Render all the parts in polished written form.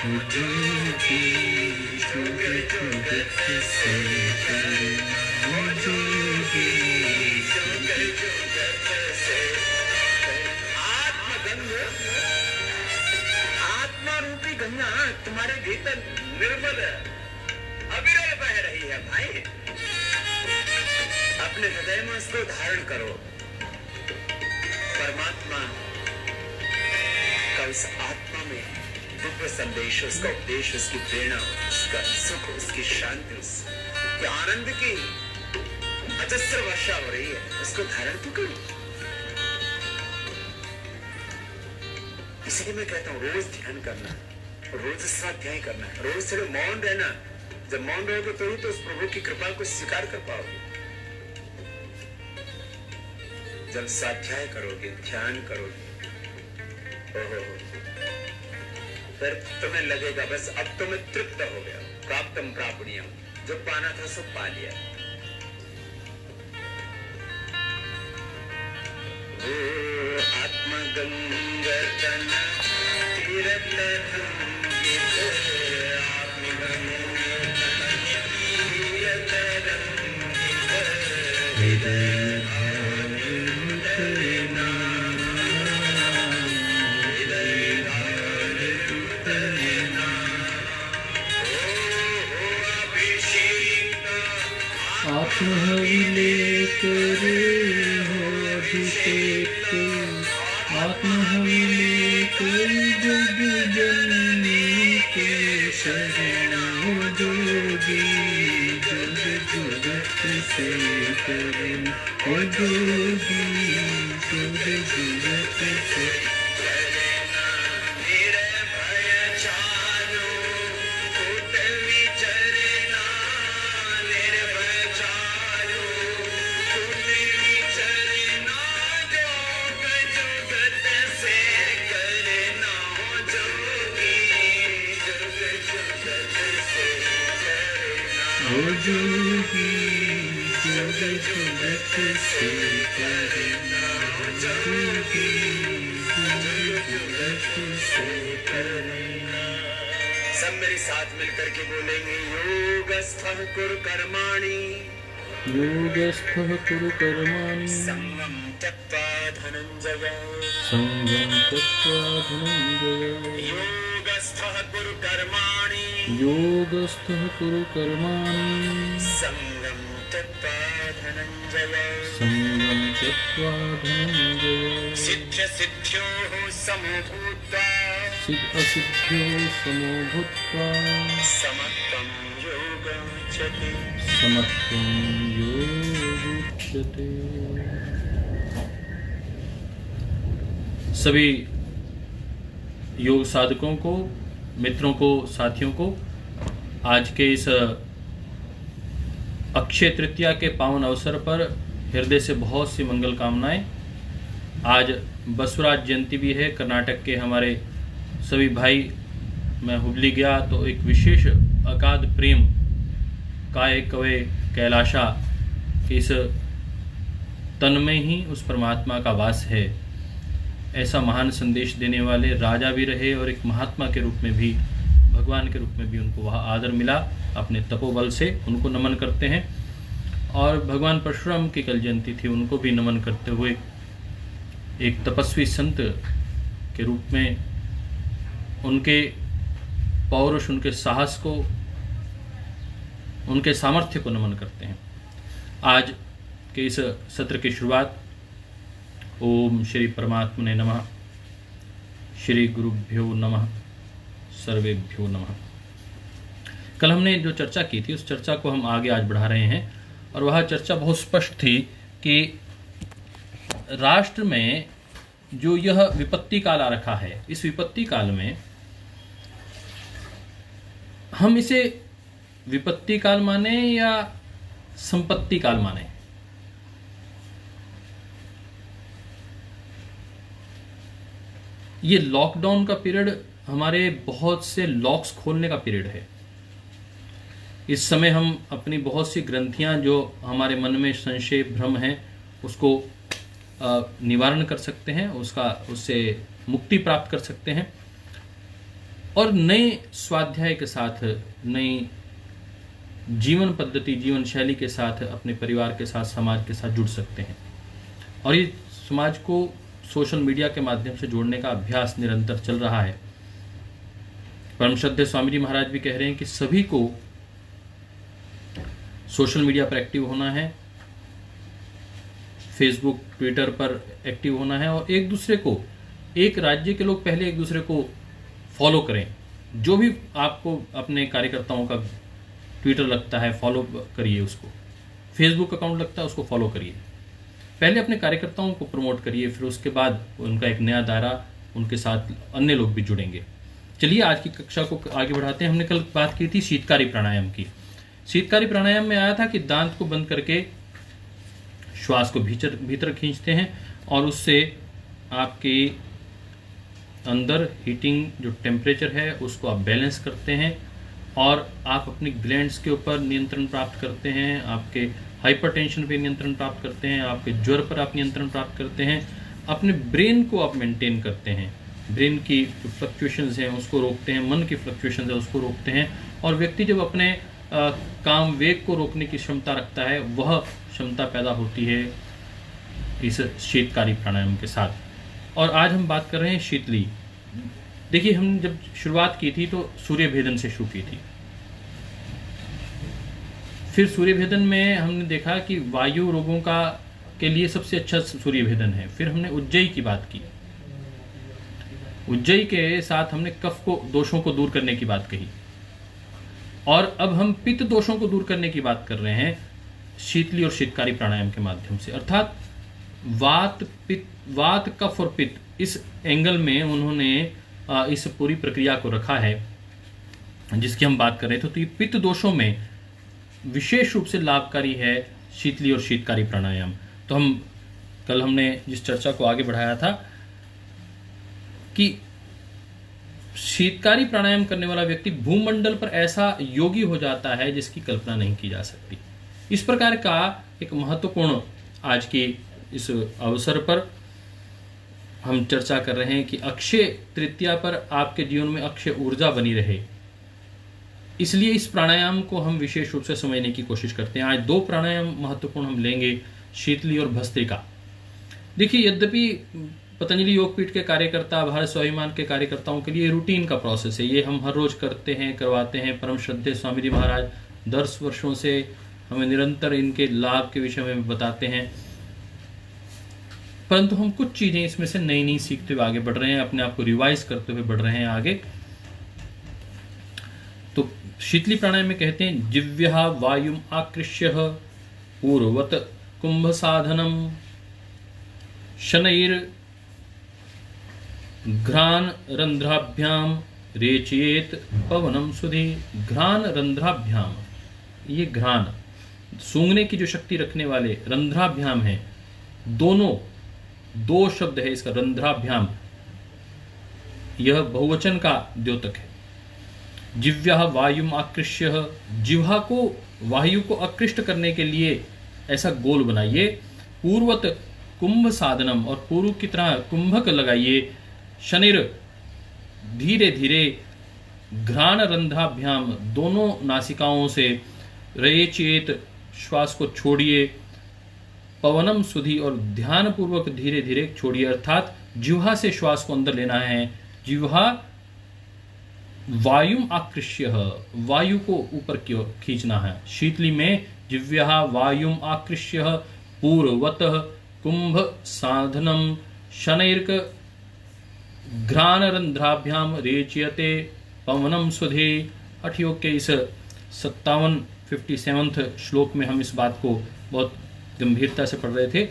आत्मा रूपी गंगा तुम्हारे भीतर निर्मल अविरल बह रही है भाई। अपने हृदय में उसको धारण करो। परमात्मा का उस आत्मा में दिव्य संदेश, उसका उपदेश, उसकी प्रेरणा, उसका सुख, उसकी शांति, उसके आनंद की अजस्र वर्षा हो रही है। उसको धारण तो करो। इसलिए मैं कहता हूं रोज ध्यान करना, रोज स्वाध्याय करना, रोज थोड़ा मौन रहना। जब मौन रहोगे तो ही तो उस प्रभु की कृपा को स्वीकार कर पाओगे। जब स्वाध्याय करोगे, ध्यान करोगे, ओहो, फिर तुम्हें लगेगा बस अब तो मैं तृप्त हो गया, प्राप्तम प्रापणीयम, जो पाना था सो पा लिया। ओ आत्मगंगतन तीरतरंगित आत्महविलेख रे हो अभिषेक, आत्महविलेख जग जननी के शरण जोगी, जग जगत से करें ओ जोगी, जग जगत से जोगी, जग जगत से करना जोगी, जग जगत से करना। सब मेरे साथ मिलकर के बोलेंगे योगस्थः कुरु कर्माणि, योगस्थः कुरु कर्माणि, संगम त्यक्त्वा धनंजय, संगम त्यक्त्वा धनंजय, योगस्थः कुरु कर्माणि, योगस्थः कुरु कर्माणि, संगम त्यक्त्वा धनंजय, संगम त्यक्त्वा धनंजय, सिद्ध सिद्ध्योः समो भूत्वा, सिद्ध असिद्ध्योः समो भूत्वा, समत्वं योगमुच्यते, समत्वं योगमुच्यते। सभी योग साधकों को, मित्रों को, साथियों को आज के इस अक्षय तृतीया के पावन अवसर पर हृदय से बहुत सी मंगल कामनाएं। आज बसवराज जयंती भी है। कर्नाटक के हमारे सभी भाई, मैं हुबली गया तो एक विशेष अगाध प्रेम काय कवे कैलाशा, इस तन में ही उस परमात्मा का वास है। ऐसा महान संदेश देने वाले राजा भी रहे और एक महात्मा के रूप में भी, भगवान के रूप में भी उनको वह आदर मिला। अपने तपोबल से उनको नमन करते हैं। और भगवान परशुराम की कल जयंती थी, उनको भी नमन करते हुए एक तपस्वी संत के रूप में उनके पौरुष, उनके साहस को, उनके सामर्थ्य को नमन करते हैं। आज के इस सत्र की शुरुआत ओम श्री परमात्मने नमः, श्री गुरुभ्यो नमः, सर्वेभ्यो नमः। कल हमने जो चर्चा की थी उस चर्चा को हम आगे आज बढ़ा रहे हैं। और वह चर्चा बहुत स्पष्ट थी कि राष्ट्र में जो यह विपत्ति काल आ रखा है, इस विपत्ति काल में हम इसे विपत्ति काल माने या संपत्ति काल माने। ये लॉकडाउन का पीरियड हमारे बहुत से लॉक्स खोलने का पीरियड है। इस समय हम अपनी बहुत सी ग्रंथियां जो हमारे मन में संशय भ्रम है उसको निवारण कर सकते हैं, उससे मुक्ति प्राप्त कर सकते हैं। और नए स्वाध्याय के साथ, नई जीवन पद्धति, जीवन शैली के साथ अपने परिवार के साथ, समाज के साथ जुड़ सकते हैं। और ये समाज को सोशल मीडिया के माध्यम से जोड़ने का अभ्यास निरंतर चल रहा है। परम श्रद्धेय स्वामी जी महाराज भी कह रहे हैं कि सभी को सोशल मीडिया पर एक्टिव होना है, फेसबुक, ट्विटर पर एक्टिव होना है, और एक दूसरे को, एक राज्य के लोग पहले एक दूसरे को फॉलो करें। जो भी आपको अपने कार्यकर्ताओं का ट्विटर लगता है, फॉलो करिए उसको। फेसबुक अकाउंट लगता है, उसको फॉलो करिए। पहले अपने कार्यकर्ताओं को प्रमोट करिए, फिर उसके बाद उनका एक नया दायरा, उनके साथ अन्य लोग भी जुड़ेंगे। चलिए आज की कक्षा को आगे बढ़ाते हैं। हमने कल बात की थी शीतकारी प्राणायाम की। शीतकारी प्राणायाम में आया था कि दांत को बंद करके श्वास को भीतर खींचते हैं और उससे आपके अंदर हीटिंग जो टेम्परेचर है उसको आप बैलेंस करते हैं, और आप अपनी ग्लैंड्स के ऊपर नियंत्रण प्राप्त करते हैं, आपके हाइपरटेंशन पे नियंत्रण प्राप्त करते हैं, आपके ज्वर पर आप नियंत्रण प्राप्त करते हैं, अपने ब्रेन को आप मेंटेन करते हैं, ब्रेन की जो फ्लक्चुएशंस हैं उसको रोकते हैं, मन की फ्लक्चुएशंस है उसको रोकते हैं। और व्यक्ति जब अपने काम वेग को रोकने की क्षमता रखता है, वह क्षमता पैदा होती है इस शीतकारी प्राणायाम के साथ। और आज हम बात कर रहे हैं शीतली। देखिए, हम जब शुरुआत की थी तो सूर्य भेदन से शुरू की थी। फिर सूर्य भेदन में हमने देखा कि वायु रोगों का के लिए सबसे अच्छा सूर्य भेदन है। फिर हमने उज्जयी की बात की। उज्जयी के साथ हमने कफ को, दोषों को दूर करने की बात कही। और अब हम पित्त दोषों को दूर करने की बात कर रहे हैं शीतली और शीतकारी प्राणायाम के माध्यम से। अर्थात वात, कफ और पित्त, इस एंगल में उन्होंने इस पूरी प्रक्रिया को रखा है जिसकी हम बात कर रहे थे। तो ये पित्त दोषों में विशेष रूप से लाभकारी है शीतली और शीतकारी प्राणायाम। तो हमने जिस चर्चा को आगे बढ़ाया था कि शीतकारी प्राणायाम करने वाला व्यक्ति भूमंडल पर ऐसा योगी हो जाता है जिसकी कल्पना नहीं की जा सकती। इस प्रकार का एक महत्वपूर्ण आज के इस अवसर पर हम चर्चा कर रहे हैं कि अक्षय तृतीया पर आपके जीवन में अक्षय ऊर्जा बनी रहे, इसलिए इस प्राणायाम को हम विशेष रूप से समझने की कोशिश करते हैं। आज दो प्राणायाम महत्वपूर्ण हम लेंगे, शीतली और भस्त्रिका। देखिए, यद्यपि पतंजलि योगपीठ के कार्यकर्ता, भारत स्वाभिमान के कार्यकर्ताओं के लिए रूटीन का प्रोसेस है, ये हम हर रोज करते हैं, करवाते हैं। परम श्रद्धेय स्वामी जी महाराज 10 वर्षों से हमें निरंतर इनके लाभ के विषय में बताते हैं, परंतु हम कुछ चीजें इसमें से नई नई सीखते हुए आगे बढ़ रहे हैं, अपने आप को रिवाइज करते हुए बढ़ रहे हैं आगे। तो शीतली प्राणायाम में कहते हैं, जिव्यः वायुम आकृष्य पूर्वत कुंभ साधनम शनैर घ्राण रंध्राभ्याम रेचयेत पवनम सुधि। घ्राण रंध्राभ्याम, ये घ्राण सूंघने की जो शक्ति रखने वाले, रंध्राभ्याम है, दोनों दो शब्द है इसका, रंध्राभ्याम, यह बहुवचन का द्योतक है। जिव्यः वायुम आकृष्य, जिह्वा को वायु को आकृष्ट करने के लिए ऐसा गोल बनाइए। पूर्वत कुंभ साधनम, और पूर्व की तरह कुंभक लगाइए। शनिर, धीरे धीरे घ्राण रंध्राभ्याम, दोनों नासिकाओं से रेचयेत, श्वास को छोड़िए। पवनम सुधि, और ध्यान पूर्वक धीरे धीरे छोड़िए, अर्थात जिह्वा से श्वास को अंदर लेना है। जिह्वा वायुम आकृष्य, वायु को ऊपर की ओर खींचना है। शीतली में जिव्यः वायुम आकृष्य पूर्वतः कुंभ साधनम शनैर्क घ्राण रंध्राभ्याम रेचयते पवनम सुधे। हठ योग के इस 57 श्लोक में हम इस बात को बहुत गंभीरता से पढ़ रहे थे।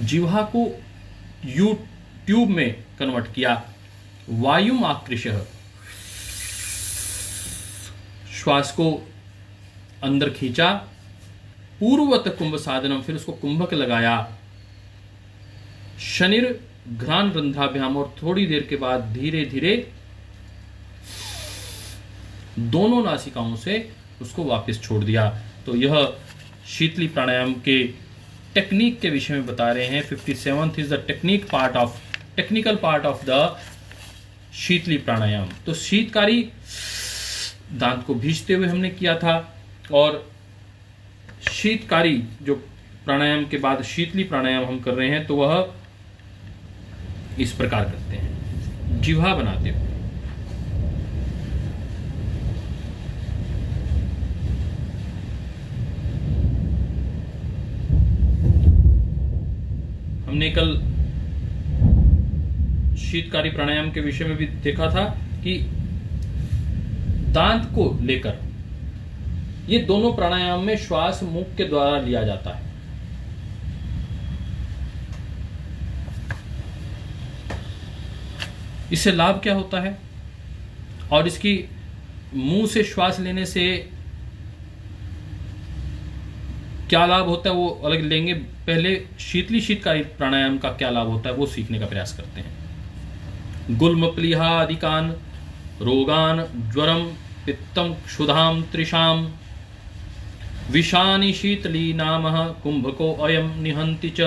जिह्वा को यू ट्यूब में कन्वर्ट किया। वायुम आकृष्य, श्वास को अंदर खींचा। पूर्वत कुंभ साधनम, फिर उसको कुंभक लगाया। शनिर घ्राण रंध्राभ्याम, और थोड़ी देर के बाद धीरे धीरे दोनों नासिकाओं से उसको वापस छोड़ दिया। तो यह शीतली प्राणायाम के टेक्निक के विषय में बता रहे हैं। 57th is the technical part of the Sheetali pranayama. तो शीतकारी दांत को भींचते हुए हमने किया था, और शीतकारी जो प्राणायाम के बाद शीतली प्राणायाम हम कर रहे हैं तो वह इस प्रकार करते हैं, जिह्वा बनाते हुए। हमने कल शीतकारी प्राणायाम के विषय में भी देखा था कि दांत को लेकर ये दोनों प्राणायाम में श्वास मुख के द्वारा लिया जाता है। इससे लाभ क्या होता है और इसकी मुंह से श्वास लेने से क्या लाभ होता है वो अलग लेंगे। पहले शीतकारी प्राणायाम का क्या लाभ होता है वो सीखने का प्रयास करते हैं। गुल्मप्लीहादिकान रोगान ज्वरम पित्तम क्षुधाम त्रिशाम विषानि शीतली नाम कुंभको अयम निहंति च।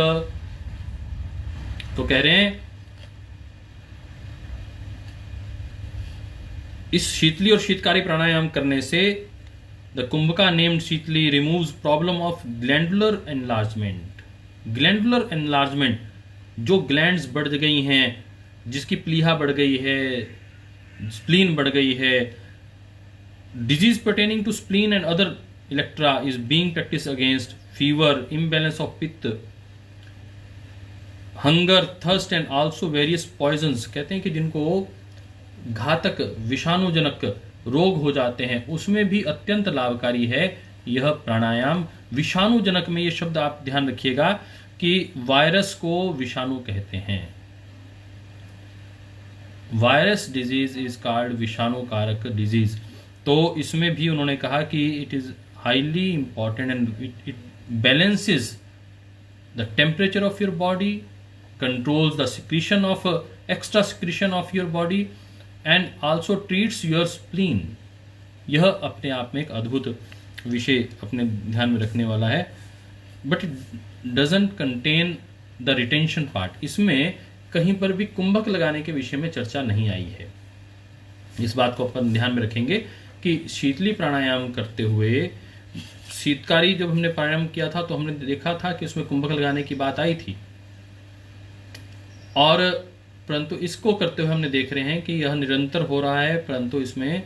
तो कह रहे हैं इस शीतली और शीतकारी प्राणायाम करने से the kumbhaka named Sheetali removes problem of glandular enlargement. Glandular enlargement, जो ग्लैंड्स बढ़ गई हैं, जिसकी प्लीहा बढ़ गई है, स्प्लीन बढ़ गई है, disease pertaining to spleen and other electra is being practice against fever, imbalance of pitta, hunger, thirst and also various poisons. कहते हैं कि जिनको घातक विषाणुजनक रोग हो जाते हैं उसमें भी अत्यंत लाभकारी है यह प्राणायाम। विषाणुजनक में ये शब्द आप ध्यान रखिएगा कि वायरस को विषाणु कहते हैं। वायरस डिजीज इज कॉल्ड विषाणु कारक डिजीज। तो इसमें भी उन्होंने कहा कि it is highly important and it balances the temperature of your body, controls the secretion of extra secretion of your body and also treats your spleen. यह अपने आप में एक अद्भुत विषय अपने ध्यान में रखने वाला है। But it doesn't contain the retention part. इसमें कहीं पर भी कुंभक लगाने के विषय में चर्चा नहीं आई है। इस बात को अपन ध्यान में रखेंगे कि शीतली प्राणायाम करते हुए, शीतकारी जब हमने प्राणायाम किया था तो हमने देखा था कि उसमें कुंभक लगाने की बात आई थी, और परंतु इसको करते हुए हमने देख रहे हैं कि यह निरंतर हो रहा है, परंतु इसमें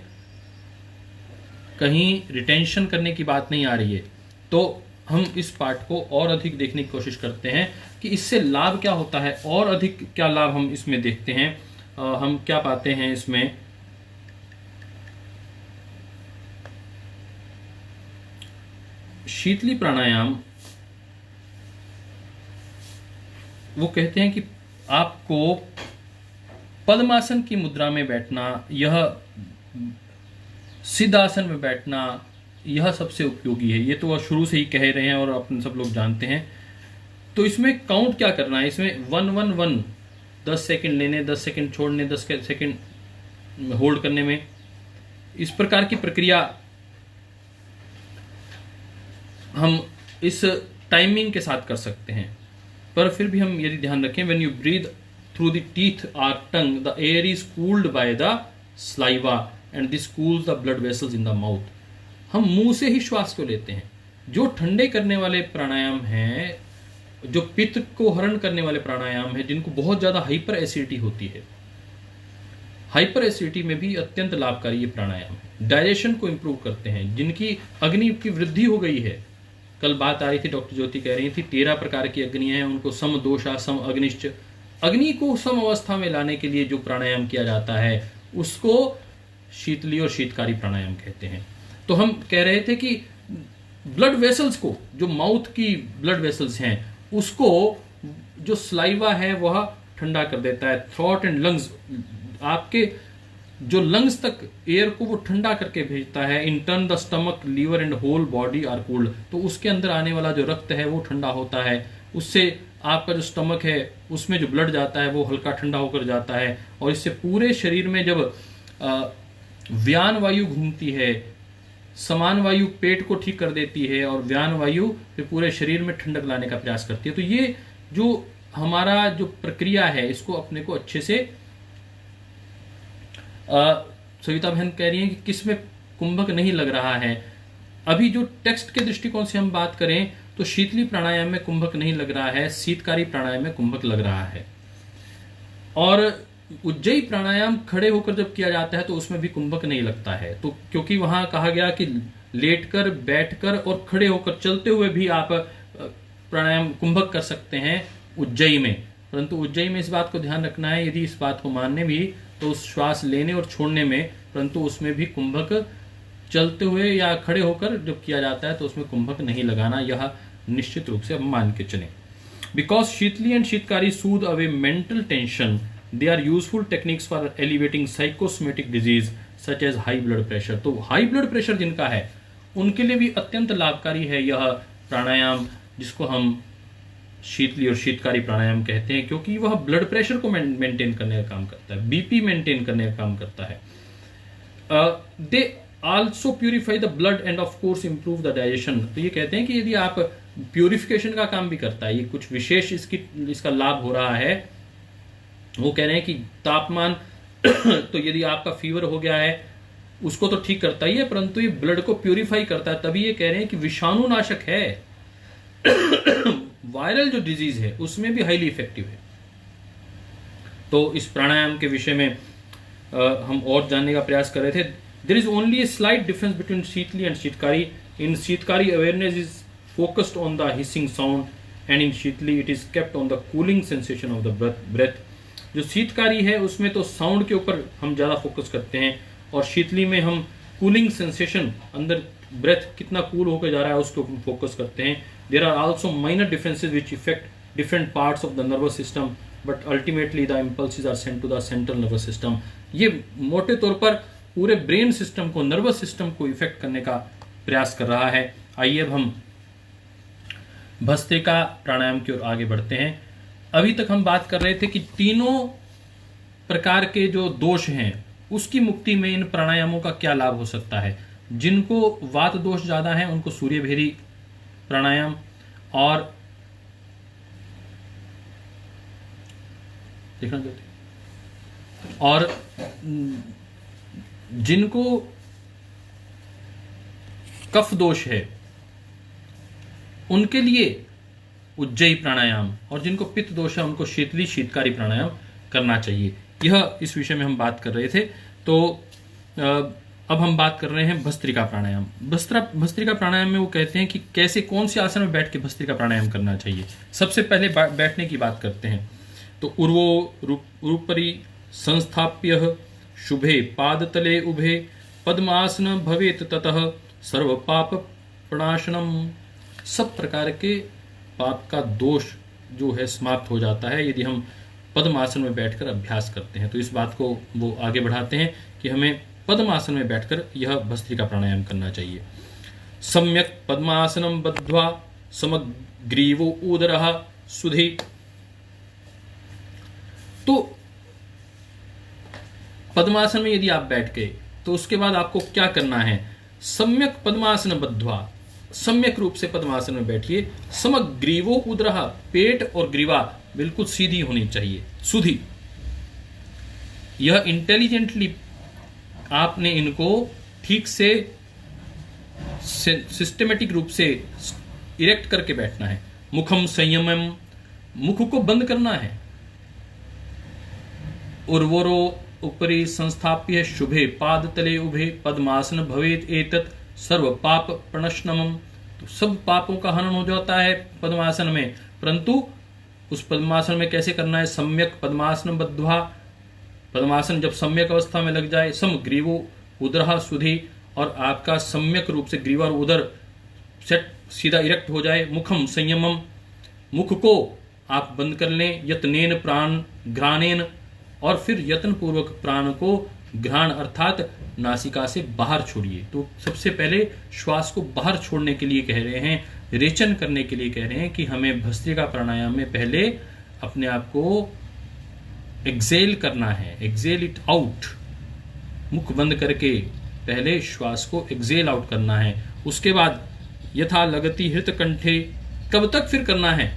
कहीं रिटेंशन करने की बात नहीं आ रही है। तो हम इस पार्ट को और अधिक देखने की कोशिश करते हैं कि इससे लाभ क्या होता है, और अधिक क्या लाभ हम इसमें देखते हैं। हम क्या पाते हैं इसमें। शीतली प्राणायाम वो कहते हैं कि आपको पद्मासन की मुद्रा में बैठना, यह सिद्धासन में बैठना, यह सबसे उपयोगी है। ये तो वह शुरू से ही कह रहे हैं और अपन सब लोग जानते हैं। तो इसमें काउंट क्या करना है, इसमें 1-1-1 10 सेकंड लेने, 10 सेकंड छोड़ने, 10 सेकंड होल्ड करने में, इस प्रकार की प्रक्रिया हम इस टाइमिंग के साथ कर सकते हैं। पर फिर भी हम यदि ध्यान रखें, when you breathe through the teeth और tongue the air is cooled by the saliva and this cools the blood vessels in the mouth. हम मुंह से ही श्वास को लेते हैं। जो ठंडे करने वाले प्राणायाम हैं, जो पित्त को हरण करने वाले प्राणायाम है, जिनको बहुत ज्यादा हाइपर एसिडिटी होती है, हाइपर एसिडिटी में भी अत्यंत लाभकारी ये प्राणायाम है। डाइजेशन को इंप्रूव करते हैं। जिनकी अग्नि की वृद्धि हो गई है, कल बात आ रही थी, डॉक्टर ज्योति कह रही थी 13 प्रकार की अग्नियां हैं, उनको सम दोषा सम अग्निश्च। अग्नि को सम अवस्था में लाने के लिए जो प्राणायाम किया जाता है उसको शीतली और शीतकारी प्राणायाम कहते हैं। तो हम कह रहे थे कि ब्लड वेसल्स को, जो माउथ की ब्लड वेसल्स हैं, उसको जो स्लाइवा है वह ठंडा कर देता है। थ्रोट एंड लंग्स, आपके जो लंग्स तक एयर को वो ठंडा करके भेजता है। In turn the stomach, liver and whole body are cooled. तो उसके अंदर आने वाला जो रक्त है वो ठंडा होता है। उससे आपका जो स्टमक है उसमें जो ब्लड जाता है वो हल्का ठंडा होकर जाता है। और इससे पूरे शरीर में जब व्यान वायु घूमती है, समान वायु पेट को ठीक कर देती है और व्यान वायु फिर पूरे शरीर में ठंडक लाने का प्रयास करती है। तो ये जो हमारा जो प्रक्रिया है, इसको अपने को अच्छे से सविता बहन कह रही है कि किसमें कुंभक नहीं लग रहा है। अभी जो टेक्स्ट के दृष्टिकोण से हम बात करें तो शीतली प्राणायाम में कुंभक नहीं लग रहा है, शीतकारी प्राणायाम में कुंभक लग रहा है। और उज्जयी प्राणायाम खड़े होकर जब किया जाता है तो उसमें भी कुंभक नहीं लगता है, तो क्योंकि वहां कहा गया कि लेटकर, बैठकर और खड़े होकर, चलते हुए भी आप प्राणायाम कुंभक कर सकते हैं उज्जयी में। परंतु उज्जयी में इस बात को ध्यान रखना है, यदि इस बात को मानने भी तो उस श्वास लेने और छोड़ने में, परंतु उसमें भी कुंभक चलते हुए या खड़े होकर जब किया जाता है तो उसमें कुंभक नहीं लगाना, यह निश्चित रूप से हम मान के चलें। Because Sheetali and Sheetkari soothe away mental tension, they are useful techniques for elevating psychosomatic disease such as high blood pressure. तो हाई ब्लड प्रेशर जिनका है उनके लिए भी अत्यंत लाभकारी है यह प्राणायाम, जिसको हम शीतली और शीतकारी प्राणायाम कहते हैं, क्योंकि वह ब्लड प्रेशर को मेंटेन करने का काम करता है, बीपी मेंटेन करने का काम करता है। They also purify the blood end of course improve the digestion. तो ये कहते हैं कि यदि आप प्यूरिफिकेशन का काम भी करता है, ये कुछ विशेष इसका लाभ हो रहा है। वो कह रहे हैं कि तापमान तो यदि आपका फीवर हो गया है उसको तो ठीक करता ही है, परंतु ये ब्लड को प्यूरिफाई करता है, तभी ये कह रहे हैं कि विषाणु नाशक है। वायरल जो डिजीज है उसमें भी हाईली इफेक्टिव है। तो इस प्राणायाम के विषय में हम और जानने का प्रयास कर रहे थे। There is only a slight difference between Sheetali and Sheetkari. In Sheetkari awareness is focused on the hissing sound and in Sheetali it is kept on the cooling sensation of the breath. जो शीतकारी है उसमें तो साउंड के ऊपर हम ज्यादा फोकस करते हैं और शीतली में हम कूलिंग सेंसेशन, अंदर ब्रेथ कितना कूल होकर जा रहा है उसके ऊपर फोकस करते हैं। There are also minor differences which effect different parts of the nervous system but ultimately the impulses are sent to the central nervous system. ये मोटे तौर पर पूरे ब्रेन सिस्टम को, नर्वस सिस्टम को इफेक्ट करने का प्रयास कर रहा है। आइए अब हम भस्त्रिका प्राणायाम की ओर आगे बढ़ते हैं। अभी तक हम बात कर रहे थे कि तीनों प्रकार के जो दोष हैं उसकी मुक्ति में इन प्राणायामों का क्या लाभ हो सकता है। जिनको वात दोष ज्यादा है उनको सूर्यभेरी प्राणायाम, और देखना चाहते, और जिनको कफ दोष है उनके लिए उज्जयी प्राणायाम, और जिनको पित्त दोष है उनको शीतली शीतकारी प्राणायाम करना चाहिए। यह इस विषय में हम बात कर रहे थे। तो अब हम बात कर रहे हैं भस्त्रिका प्राणायाम। भस्त्रिका प्राणायाम में वो कहते हैं कि कैसे, कौन से आसन में बैठ के भस्त्रिका प्राणायाम करना चाहिए। सबसे पहले बैठने की बात करते हैं। तो उर्वो रूपरी संस्थाप्य शुभे पादतले उभे पद्मासन भवेत ततः सर्व पाप प्रणाशनम। सब प्रकार के पाप का दोष जो है समाप्त हो जाता है यदि हम पद्मासन में बैठकर अभ्यास करते हैं। तो इस बात को वो आगे बढ़ाते हैं कि हमें पद्मासन में बैठकर यह भस्त्रिका प्राणायाम करना चाहिए। सम्यक पद्मासनम बद्ध्वा समग्रीवो उदरः सुधि। तो पद्मासन में यदि आप बैठ गए तो उसके बाद आपको क्या करना है। सम्यक पद्मासन बद्ध्वा, सम्यक रूप से पद्मासन में बैठिए। समग्रीवो उदरः, पेट और ग्रीवा बिल्कुल सीधी होनी चाहिए, सुधी। यह इंटेलिजेंटली आपने इनको ठीक से सिस्टेमेटिक रूप से इरेक्ट करके बैठना है। मुखम संयमम, मुख को बंद करना है। उर्वरो उपरि संस्थाप्य शुभे पादतले उभे पद्मासन भवेत एतत् सर्व पाप प्रणशनम। तो सब पापों का हनन हो जाता है पद्मासन में, परंतु उस पद्मासन में कैसे करना है। सम्यक पद्मासन बद्ध्वा, पद्मासन जब सम्यक अवस्था में लग जाए। समग्रीवो उदरः सुधि, और आपका सम्यक रूप से ग्रीवा और उदर सेट सीधा इरेक्ट हो जाए। मुखम संयमम, मुख को आप बंद कर लें। यत्नेन प्राण घ्राणेन, और फिर यत्न पूर्वक प्राण को घ्राण अर्थात नासिका से बाहर छोड़िए। तो सबसे पहले श्वास को बाहर छोड़ने के लिए कह रहे हैं, रेचन करने के लिए कह रहे हैं कि हमें भस्त्रिका प्राणायाम में पहले अपने आप को एक्सेल करना है, एक्सेल इट आउट। मुख बंद करके पहले श्वास को एक्सेल आउट करना है। उसके बाद यथा लगति हृत कंठे, कब तक फिर करना है।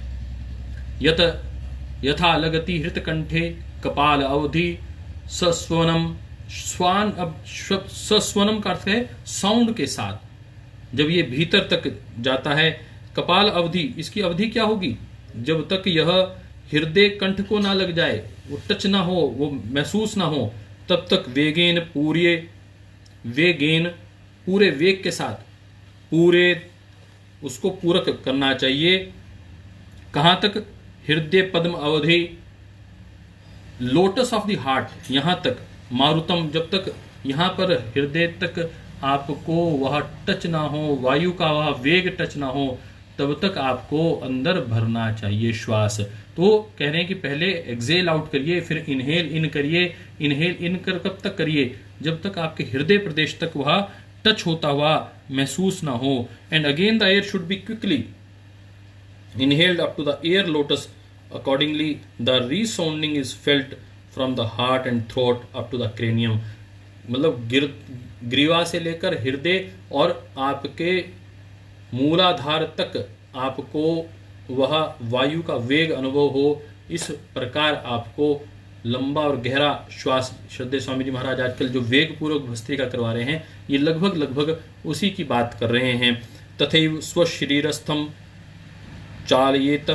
यथा लगति हृत कंठे कपाल अवधि सस्वनम स्वान, अब सस्वनम का अर्थ है साउंड के साथ। जब ये भीतर तक जाता है, कपाल अवधि, इसकी अवधि क्या होगी? जब तक यह हृदय कंठ को ना लग जाए, वो टच ना हो, वो महसूस ना हो, तब तक वेगेन पूरे वेग के साथ पूरे उसको पूरक करना चाहिए। कहां तक? हृदय पद्म अवधि, लोटस ऑफ द हार्ट, यहां तक। मारुतम, जब तक यहां पर हृदय तक आपको वह टच ना हो, वायु का वह वेग टच ना हो, तब तक आपको अंदर भरना चाहिए श्वास। तो कह रहे हैं कि पहले एक्सेल आउट करिए, फिर इनहेल इन करिए। इनहेल इन कर कब तक करिए? जब तक आपके हृदय प्रदेश तक वह टच होता हुआ महसूस ना हो। And again the air should be quickly inhaled up to the air lotus. Accordingly, the resounding is felt from the heart and throat up to the cranium. मतलब ग्रीवा से लेकर हृदय और आपके मूलाधार तक आपको वह वायु का वेग अनुभव हो। इस प्रकार आपको लंबा और गहरा श्वास, श्रद्धेय स्वामी जी महाराज आजकल जो वेग पूर्वक भस्त्रिका करवा रहे हैं, ये लगभग उसी की बात कर रहे हैं। तथैव स्वशरीरस्थम चालयेत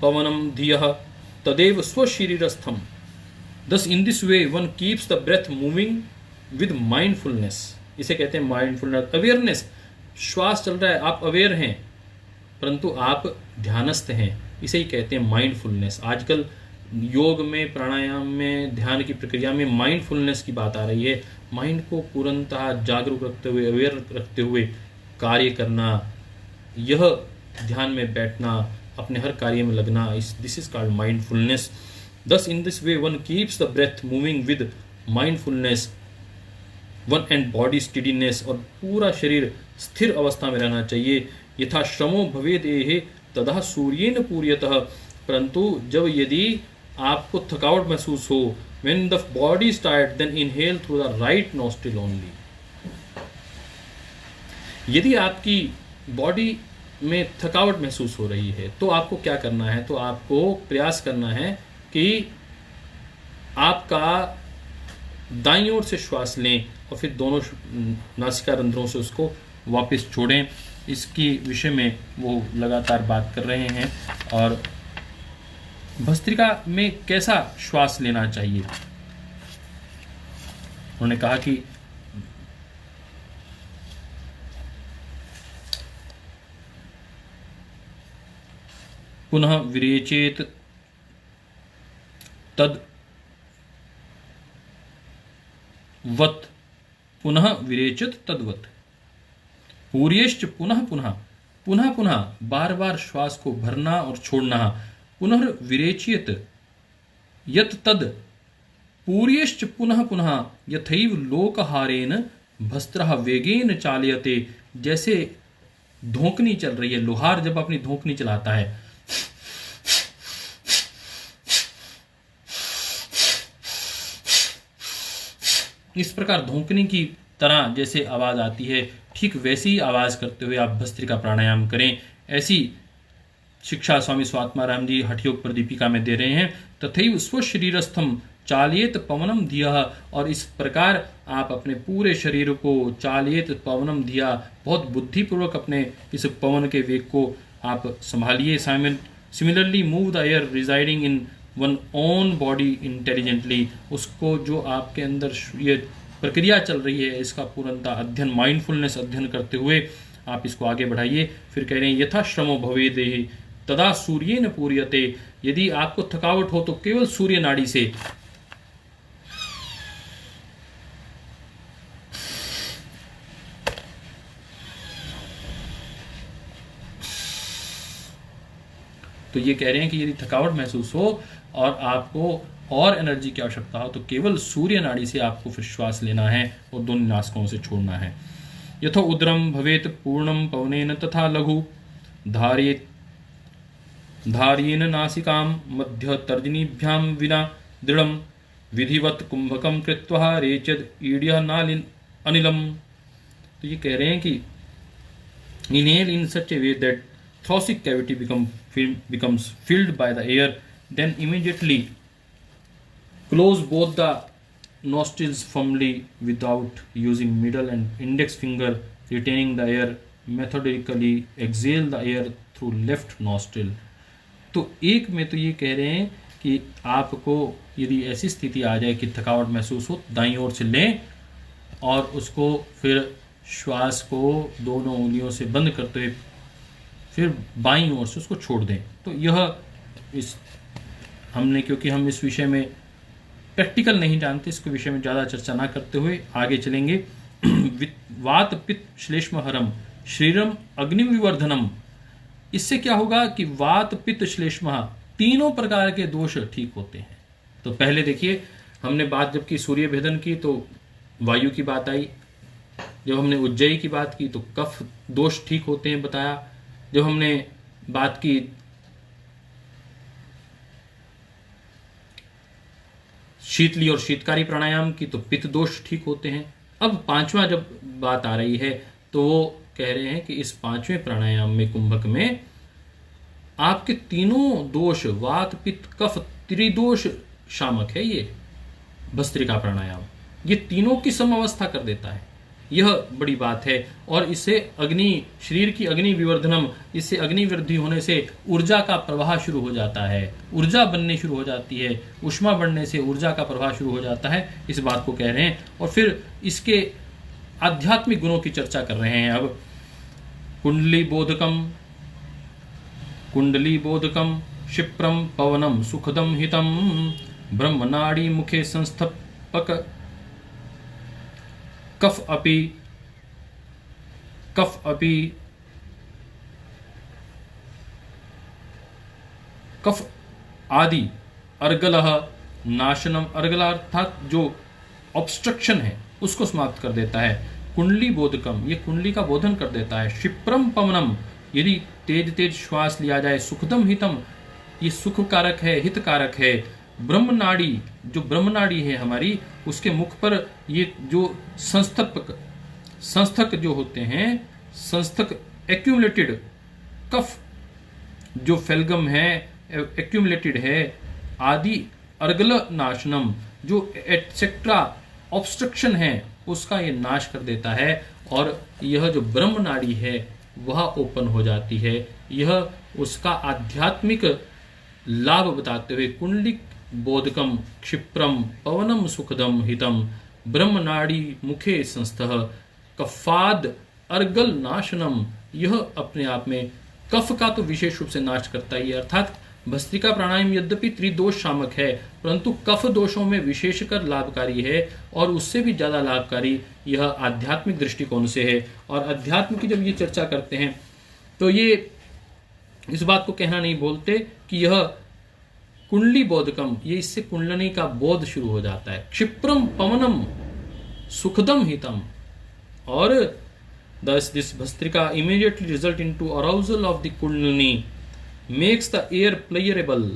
पवनम धियः तदेव स्वशरीरस्थम। Thus in this way one keeps the breath moving with mindfulness. इसे कहते हैं माइंडफुलनेस, अवेयरनेस। श्वास चल रहा है, आप अवेयर हैं, परंतु आप ध्यानस्थ हैं, इसे ही कहते हैं माइंडफुलनेस। आजकल योग में, प्राणायाम में, ध्यान की प्रक्रिया में माइंडफुलनेस की बात आ रही है। माइंड को पूर्णतः जागरूक रखते हुए, अवेयर रखते हुए कार्य करना, यह ध्यान में बैठना, अपने हर कार्य में लगना, this is called mindfulness. Thus in this way one keeps the breath moving with mindfulness, one and body steadiness, और पूरा शरीर स्थिर अवस्था में रहना चाहिए। यथा श्रमो भवेदेहे तदा सूर्येन पूर्यतः। परंतु जब यदि आपको थकावट महसूस हो, when the body is tired, then inhale through the right nostril only. यदि आपकी बॉडी में थकावट महसूस हो रही है तो आपको क्या करना है? तो आपको प्रयास करना है कि आपका दाईं ओर से श्वास लें और फिर दोनों नासिका रंध्रों से उसको वापस छोड़ें। इसकी विषय में वो लगातार बात कर रहे हैं। और भस्त्रिका में कैसा श्वास लेना चाहिए, उन्होंने कहा कि पुनः विरेचेत तद वत, पुनः विरेचत तद्वत। पूर्यश्च पुनः पुनः बार बार श्वास को भरना और छोड़ना। पुनर्विरेचयत यत तद पूर्यश्च पुनः यथैव लोकहारेन भस्त्रः वेगेन चालयते। जैसे धोकनी चल रही है, लोहार जब अपनी धोकनी चलाता है, इस प्रकार धोकनी की तरह जैसे आवाज आती है, ठीक वैसी ही आवाज करते हुए आप भस्त्रिका प्राणायाम करें। ऐसी शिक्षा स्वामी स्वात्माराम जी हठयोग प्रदीपिका में दे रहे हैं। तथैव स्वशरीरस्थम चालयेत पवनम धियः। और इस प्रकार आप अपने पूरे शरीर को चालयेत पवनम धिया, बहुत बुद्धिपूर्वक अपने इस पवन के वेग को आप संभालिए। Similarly move the air residing in one own body intelligently. उसको जो आपके अंदर ये प्रक्रिया चल रही है, इसका पूर्णतः अध्ययन, माइंडफुलनेस अध्ययन करते हुए आप इसको आगे बढ़ाइए। फिर कह रहे हैं यथा श्रमो भवेदेहि तदा सूर्येन पूर्यते। यदि आपको थकावट हो तो केवल सूर्य नाड़ी से तो ये कह रहे हैं कि यदि थकावट महसूस हो और आपको और एनर्जी की आवश्यकता हो तो केवल सूर्य नाड़ी से आपको फिर श्वास लेना है और दोनों नासिकाओं से छोड़ना है। यथो उद्रम भवेत पूर्णम पवनेन तथा लघु धार्येन नासिकाम मध्य तर्जनीभ्याम विना दृढ़म विधिवत कुंभकम कृत्वा रेचद ईड्य अनिलम। तो ये कह रहे हैं कि inhale in such a way that thoracic cavity becomes filled by the air, then immediately Close both the nostrils firmly without using middle and index finger, retaining the air. Methodically exhale the air through left nostril. तो एक में तो ये कह रहे हैं कि आपको यदि ऐसी स्थिति आ जाए कि थकावट महसूस हो, दाईं ओर से लें और उसको फिर श्वास को दोनों उंगलियों से बंद करते हुए फिर बाईं ओर से उसको छोड़ दें। तो यह इस हमने, क्योंकि हम इस विषय में प्रैक्टिकल नहीं जानते, इसके विषय में ज़्यादा चर्चा ना करते हुए आगे चलेंगे। वात पित्त श्लेष्महरम श्रीरम अग्निविवर्धनम। इससे क्या होगा कि वात पित्त श्लेष्म तीनों प्रकार के दोष ठीक होते हैं। तो पहले देखिए, हमने बात जब की सूर्य भेदन की तो वायु की बात आई, जब हमने उज्जयी की बात की तो कफ दोष ठीक होते हैं बताया, जब हमने बात की शीतली और शीतकारी प्राणायाम की तो पित्त दोष ठीक होते हैं। अब पांचवा जब बात आ रही है तो वो कह रहे हैं कि इस पांचवें प्राणायाम में, कुंभक में, आपके तीनों दोष वात पित्त कफ त्रिदोष शामक है। ये भस्त्रिका प्राणायाम ये तीनों की समावस्था कर देता है, यह बड़ी बात है। और इससे अग्नि, शरीर की अग्नि विवर्धनम, इससे अग्नि वृद्धि होने से ऊर्जा का प्रवाह शुरू हो जाता है, ऊर्जा बनने शुरू हो जाती है, ऊष्मा बढ़ने से ऊर्जा का प्रवाह शुरू हो जाता है, इस बात को कह रहे हैं। और फिर इसके आध्यात्मिक गुणों की चर्चा कर रहे हैं। अब कुंडली बोधकम क्षिप्रम पवनम सुखदम हितम ब्रह्मनाड़ी मुखे संस्थपक कफ आदि अर्गलह नाशनम। अर्गल अर्थात जो ऑब्स्ट्रक्शन है उसको समाप्त कर देता है। कुंडली बोधकम, ये कुंडली का बोधन कर देता है। क्षिप्रम पवनम, यदि तेज तेज श्वास लिया जाए। सुखदम हितम, ये सुख कारक है, हित कारक है। ब्रह्मनाड़ी, जो ब्रह्मनाड़ी है हमारी, उसके मुख पर ये जो संस्थक जो होते हैं, संस्थक एक्यूमुलेटेड कफ जो फेल्गम है एक्यूमुलेटेड है, आदि अर्गल नाशनम, जो एटसेट्रा ऑब्स्ट्रक्शन है उसका ये नाश कर देता है। और यह जो ब्रह्म नाड़ी है वह ओपन हो जाती है। यह उसका आध्यात्मिक लाभ बताते हुए कुंडलिक बोधकम क्षिप्रम पवनम सुखदम हितम ब्रह्मनाड़ी मुखे संस्थः कफाद अर्गल नाशनम, यह अपने आप में कफ का तो विशेष रूप से नाश करता ही है। अर्थात भस्त्रिका प्राणायाम यद्यपि त्रिदोष शामक है परंतु कफ दोषों में विशेषकर लाभकारी है, और उससे भी ज्यादा लाभकारी यह आध्यात्मिक दृष्टिकोण से है। और अध्यात्म की जब ये चर्चा करते हैं तो ये इस बात को कहना नहीं बोलते कि यह कुंडली बोधकम, ये इससे कुंडलनी का बोध शुरू हो जाता है। क्षिप्रम पवनम सुखदम हितम, और thus this bhastrika immediately result into arousal of the kundalini, makes the air pliable,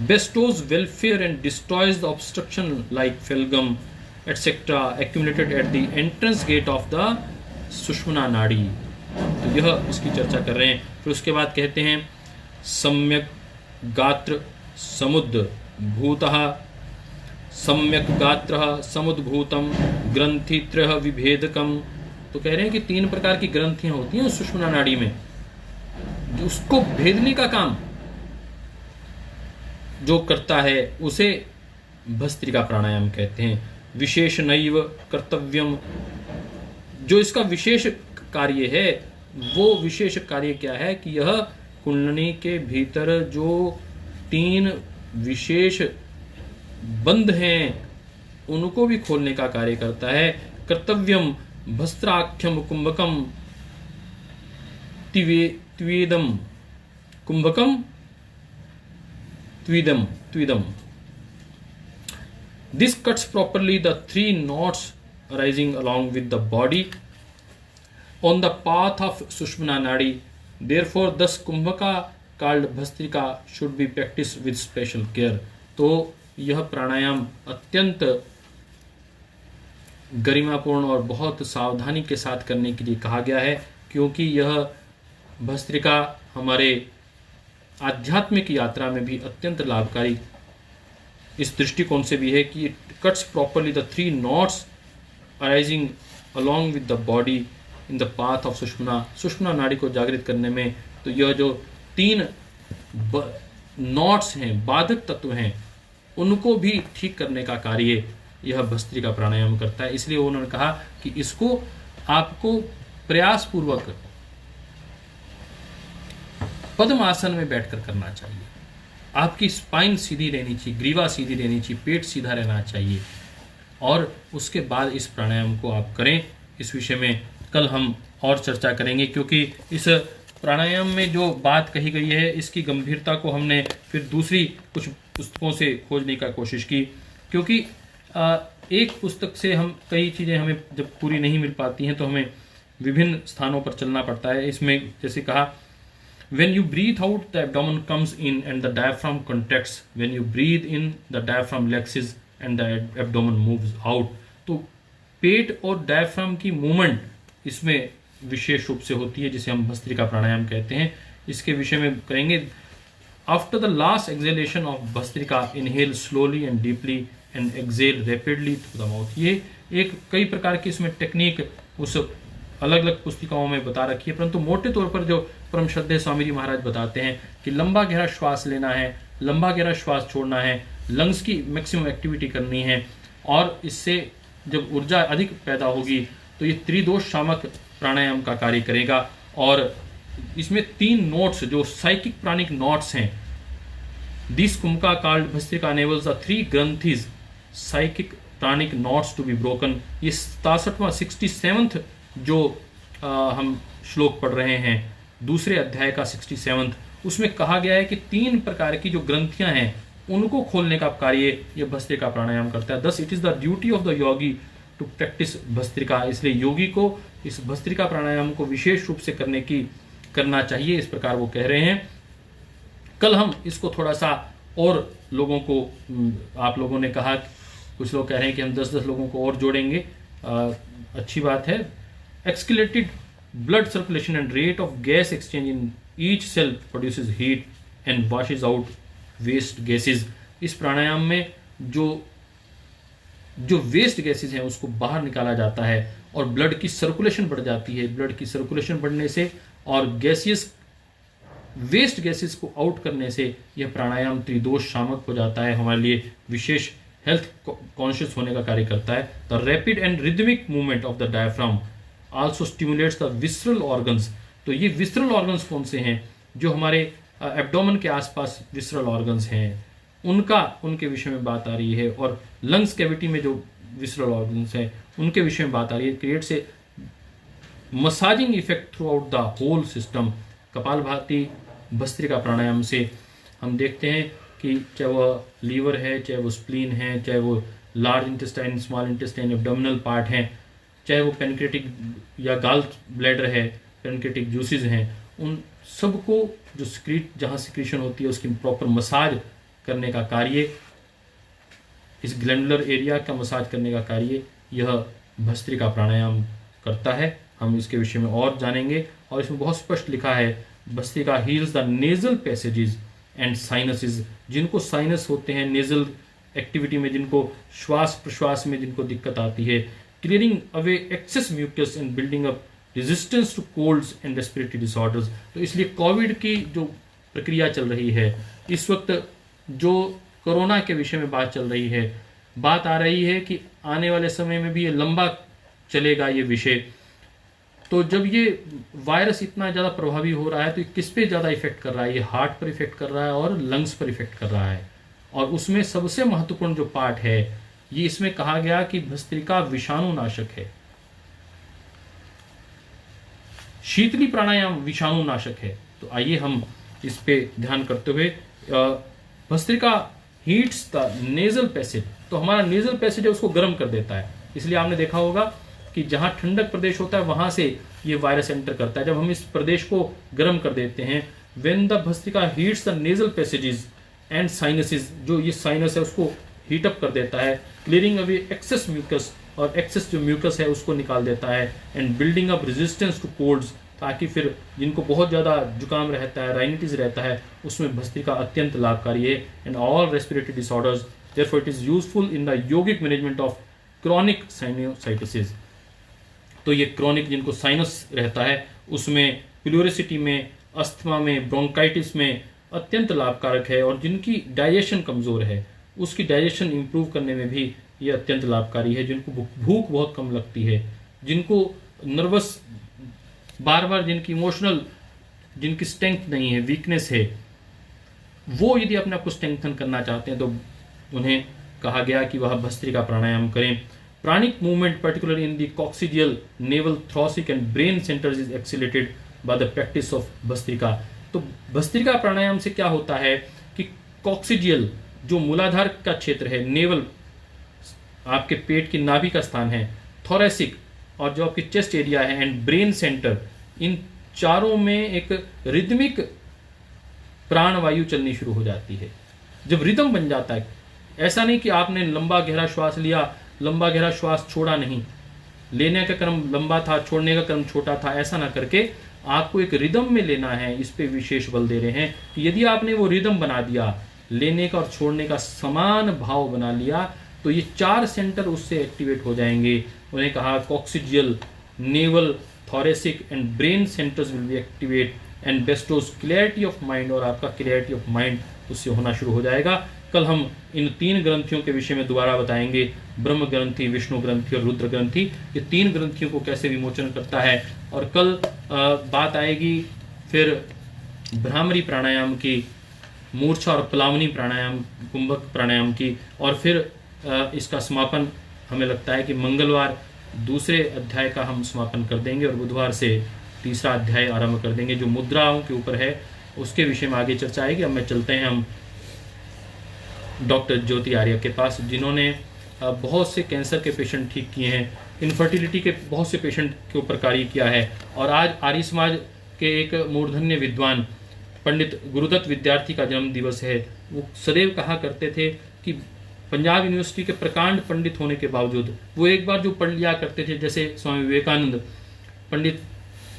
bestows welfare and destroys the obstruction like phalgam etc accumulated at the entrance gate of the सुषुम्ना नाड़ी। तो यह इसकी चर्चा कर रहे हैं। फिर उसके बाद कहते हैं सम्यक गात्र समुद्र भूतः, सम्यक गात्रः समुद्भूतम ग्रंथित्रय विभेदकम। तो कह रहे हैं कि 3 प्रकार की ग्रंथियां होती हैं उस सुषुम्ना नाड़ी में, उसको भेदने का काम जो करता है उसे भस्त्रिका प्राणायाम कहते हैं। विशेष नैव कर्तव्यम, जो इसका विशेष कार्य है, वो विशेष कार्य क्या है कि यह कुंडली के भीतर जो 3 विशेष बंध हैं उनको भी खोलने का कार्य करता है। Kartavyam भस्त्राख्यम कुंभकम त्विदम, कुंभकम त्विदम। This cuts properly the 3 knots arising along with the body on the path of Sushumna Nadi. Therefore, thus Kumbhaka called Bhastrika should be practiced with special care. तो यह प्राणायाम अत्यंत गरिमापूर्ण और बहुत सावधानी के साथ करने के लिए कहा गया है, क्योंकि यह भस्त्रिका हमारे आध्यात्मिक यात्रा में भी अत्यंत लाभकारी इस दृष्टिकोण से भी है कि it cuts properly the 3 knots arising along with the body in the path of Sushumna नाड़ी को जागृत करने में। तो यह जो 3 नॉट्स हैं, बाधक तत्व हैं, उनको भी ठीक करने का कार्य यह भस्त्रिका प्राणायाम करता है। इसलिए उन्होंने कहा कि इसको आपको प्रयास पूर्वक पद्मासन में बैठकर करना चाहिए। आपकी स्पाइन सीधी रहनी चाहिए, ग्रीवा सीधी रहनी चाहिए, पेट सीधा रहना चाहिए, और उसके बाद इस प्राणायाम को आप करें। इस विषय में कल हम और चर्चा करेंगे, क्योंकि इस प्राणायाम में जो बात कही गई है इसकी गंभीरता को हमने फिर दूसरी कुछ पुस्तकों से खोजने का कोशिश की, क्योंकि एक पुस्तक से हम कई चीज़ें हमें जब पूरी नहीं मिल पाती हैं तो हमें विभिन्न स्थानों पर चलना पड़ता है। इसमें जैसे कहा, when you breathe out the abdomen comes in and the diaphragm contracts, when you breathe in the diaphragm relaxes and the abdomen moves out। तो पेट और डायफ्राम की मूवमेंट इसमें विशेष रूप से होती है, जिसे हम भस्त्रिका प्राणायाम कहते हैं। इसके विषय में कहेंगे, after the last exhalation of bhastrika inhale slowly and deeply and exhale rapidly through the mouth. ये एक कई प्रकार की इसमें टेक्निक उस अलग अलग पुस्तिकाओं में बता रखी है, परंतु मोटे तौर पर जो परम श्रद्धेय स्वामी जी महाराज बताते हैं कि लंबा गहरा श्वास लेना है, लंबा गहरा श्वास छोड़ना है, लंग्स की मैक्सिमम एक्टिविटी करनी है, और इससे जब ऊर्जा अधिक पैदा होगी तो ये त्रिदोष शामक प्राणायाम का कार्य करेगा। और इसमें 3 नोट्स जो साइकिक प्राणिक नोट्स हैं, this kumbhaka called Bhastrika enables the 3 granthis psychic pranic knots to be broken. ये 67वां 67th जो हम श्लोक पढ़ रहे हैं, दूसरे अध्याय का 67th, उसमें कहा गया है कि 3 प्रकार की जो ग्रंथियां हैं उनको खोलने का कार्य यह भस्त्रिका प्राणायाम करता है। Thus it is the duty of the yogi to practise bhastrika. इसलिए योगी को इस भस्त्रिका प्राणायाम को विशेष रूप से करना चाहिए, इस प्रकार वो कह रहे हैं। कल हम इसको थोड़ा सा और लोगों को, आप लोगों ने कहा, कुछ लोग कह रहे हैं कि हम 10-10 लोगों को और जोड़ेंगे, अच्छी बात है। Accelerated blood circulation and rate of gas exchange in each cell produces heat and washes out waste gases. इस प्राणायाम में जो वेस्ट गैसेज हैं उसको बाहर निकाला जाता है और ब्लड की सर्कुलेशन बढ़ जाती है। ब्लड की सर्कुलेशन बढ़ने से और वेस्ट गैसेस को आउट करने से यह प्राणायाम त्रिदोष शामक हो जाता है, हमारे लिए विशेष हेल्थ कॉन्शियस होने का कार्य करता है। The rapid and rhythmic movement of the diaphragm also stimulates the visceral organs. तो ये विसरल ऑर्गन्स कौन से हैं? जो हमारे एब्डोमेन के आसपास विसरल ऑर्गन्स हैं, उनके विषय में बात आ रही है, और लंग्स कैविटी में जो विसरल ऑर्गन्स हैं उनके विषय में बात आ रही है। Creates a massaging effect throughout the whole system. Kapalbhati Bhastrika pranayama से हम देखते हैं कि चाहे वह लीवर है, चाहे वो स्प्लीन है, चाहे वो large intestine, small intestine, abdominal part हैं, चाहे वो पेनक्रेटिक या गाल ब्लैडर है, पेनक्रेटिक जूसेस हैं, उन सबको जो जहाँ सिक्रीशन होती है उसकी प्रॉपर मसाज करने का कार्य, इस ग्लैंडुलर एरिया का मसाज करने का कार्य यह भस्त्रिका प्राणायाम करता है। हम इसके विषय में और जानेंगे, और इसमें बहुत स्पष्ट लिखा है, bhastrika heels the nasal passages and sinuses. जिनको साइनस होते हैं, नेजल एक्टिविटी में जिनको श्वास प्रश्वास में जिनको दिक्कत आती है, clearing away excess mucus and building up resistance to colds and respiratory disorders. तो इसलिए कोविड की जो प्रक्रिया चल रही है इस वक्त, जो कोरोना के विषय में बात चल रही है, बात आ रही है कि आने वाले समय में भी ये लंबा चलेगा ये विषय। तो जब ये वायरस इतना ज़्यादा प्रभावी हो रहा है तो ये किस पे ज़्यादा इफेक्ट कर रहा है? ये हार्ट पर इफेक्ट कर रहा है और लंग्स पर इफेक्ट कर रहा है। और उसमें सबसे महत्वपूर्ण जो पार्ट है, ये इसमें कहा गया कि भस्त्रिका विषाणु नाशक है। शीतली प्राणायाम विषाणु नाशक है। तो आइए हम इस पे ध्यान करते हुए, bhastrika heats the nasal passage. तो हमारा नेजल पैसेज है उसको गर्म कर देता है। इसलिए आपने देखा होगा कि जहां ठंडक प्रदेश होता है वहां से ये वायरस एंटर करता है। जब हम इस प्रदेश को गर्म कर देते हैं, when the bhastrika heats the nasal passages and sinuses, जो ये साइनस है उसको हीट अप कर देता है, क्लियरिंग अवे एक्सेस म्यूकस, और एक्सेस जो म्यूकस है उसको निकाल देता है, and building up resistance to colds, ताकि फिर जिनको बहुत ज़्यादा जुकाम रहता है, राइनिटिस रहता है, उसमें भस्त्रिका अत्यंत लाभकारी है। And all respiratory disorders, Therefore, it is useful in the yogic management of chronic sinusitis. तो ये chronic जिनको साइनस रहता है उसमें, प्लूरिसिटी में, अस्थमा में, ब्रोंकाइटिस में अत्यंत लाभकारक है, और जिनकी डाइजेशन कमज़ोर है उसकी डाइजेशन इंप्रूव करने में भी ये अत्यंत लाभकारी है। जिनको भूख बहुत कम लगती है, जिनको नर्वस बार बार, जिनकी इमोशनल, जिनकी स्ट्रेंथ नहीं है, वीकनेस है, वो यदि अपने आप को स्ट्रेंथन करना चाहते हैं तो उन्हें कहा गया कि वह भस्त्रिका प्राणायाम करें। Pranic movement particularly in the coccygeal, navel, thoracic and brain centres is accelerated by the practice of Bhastrika. तो भस्त्रिका प्राणायाम से क्या होता है कि कॉक्सिडियल जो मूलाधार का क्षेत्र है, नेवल आपके पेट की नाभि का स्थान है, थोरैसिक और जो आपकी चेस्ट एरिया है, एंड ब्रेन सेंटर, इन चारों में एक रिदमिक प्राणवायु चलनी शुरू हो जाती है। जब रिदम बन जाता है, ऐसा नहीं कि आपने लंबा गहरा श्वास लिया, लंबा गहरा श्वास छोड़ा नहीं, लेने का क्रम लंबा था, छोड़ने का क्रम छोटा था, ऐसा ना करके आपको एक रिदम में लेना है। इस पे विशेष बल दे रहे हैं कि यदि आपने वो रिदम बना दिया, लेने का और छोड़ने का समान भाव बना लिया, तो ये 4 सेंटर उससे एक्टिवेट हो जाएंगे। उन्हें कहा coccygeal, navel, thoracic and brain centres will be activate and bestows clarity of mind, और आपका क्लैरिटी ऑफ माइंड उससे होना शुरू हो जाएगा। कल हम इन 3 ग्रंथियों के विषय में दोबारा बताएंगे, ब्रह्म ग्रंथि, विष्णु ग्रंथि और रुद्र ग्रंथि, ये 3 ग्रंथियों को कैसे विमोचन करता है। और कल बात आएगी फिर भ्रामरी प्राणायाम की, मूर्छा और प्लावनी प्राणायाम, कुंभक प्राणायाम की, और फिर इसका समापन हमें लगता है कि मंगलवार दूसरे अध्याय का हम समापन कर देंगे, और बुधवार से तीसरा अध्याय आरंभ कर देंगे जो मुद्राओं के ऊपर है, उसके विषय में आगे चर्चा आएगी। अब मैं चलते हैं हम डॉक्टर ज्योति आर्य के पास, जिन्होंने बहुत से कैंसर के पेशेंट ठीक किए हैं, इनफर्टिलिटी के बहुत से पेशेंट के ऊपर कार्य किया है। और आज आर्य समाज के एक मूर्धन्य विद्वान पंडित गुरुदत्त विद्यार्थी का जन्म दिवस है। वो सदैव कहा करते थे कि पंजाब यूनिवर्सिटी के प्रकांड पंडित होने के बावजूद वो एक बार जो पढ़ लिया करते थे, जैसे स्वामी विवेकानंद, पंडित